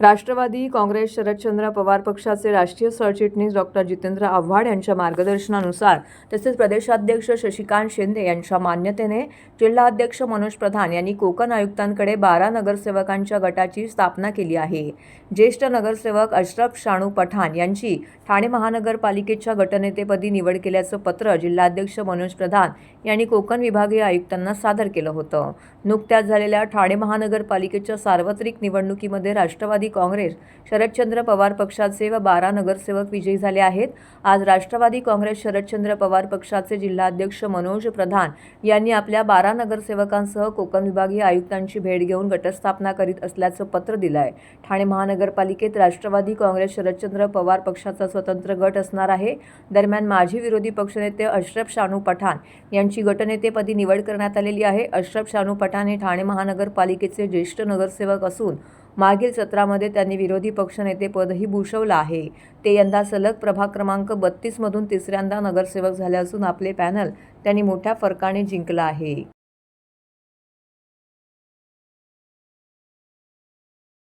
राष्ट्रवादी काँग्रेस शरदचंद्र पवार पक्षाचे राष्ट्रीय सरचिटणीस डॉक्टर जितेंद्र आव्हाड यांच्या मार्गदर्शनानुसार तसेच प्रदेशाध्यक्ष शशिकांत शिंदे यांच्या मान्यतेने जिल्हाध्यक्ष मनोज प्रधान यांनी कोकण आयुक्तांकडे 12 नगरसेवकांच्या गटाची स्थापना केली आहे। ज्येष्ठ नगरसेवक अशरफ शानू पठाण यांची ठाणे महानगरपालिकेच्या गटनेतेपदी निवड केल्याचं पत्र जिल्हाध्यक्ष मनोज प्रधान यांनी कोकण विभागीय आयुक्तांना सादर केलं होतं। नुकत्याच झालेल्या ठाणे महानगरपालिकेच्या सार्वत्रिक निवडणुकीमध्ये राष्ट्रवादी काँग्रेस शरदचंद्र पवार पक्षाचे 12 नगरसेवक विजयी झाले आहेत। आज राष्ट्रवादी काँग्रेस शरदचंद्र पवार पक्षाचे जिल्हाध्यक्ष मनोज प्रधान यांनी आपल्या 12 नगरसेवकांसह कोकण विभागीय आयुक्तांची भेट घेऊन गटस्थापना करीत असल्याचं पत्र दिलं आहे। ठाणे महानगरपालिकेत राष्ट्रवादी काँग्रेस शरदचंद्र पवार पक्षाचा स्वतंत्र गट असणार आहे। दरम्यान माजी विरोधी पक्षनेते अशरफ शानू पठाण यांची गटनेतेपदी निवड करण्यात आलेली आहे। अशरफ शानू पठाण हे ठाणे महानगरपालिकेचे ज्येष्ठ नगरसेवक असून मागील सत्रामध्ये त्यांनी विरोधी पक्षनेते पदही भूषवलं आहे। ते यंदा सलग प्रभाग क्रमांक 32 मधून तिसऱ्यांदा नगरसेवक झाले असून आपले पॅनल त्यांनी मोठ्या फरकाने जिंकलं आहे।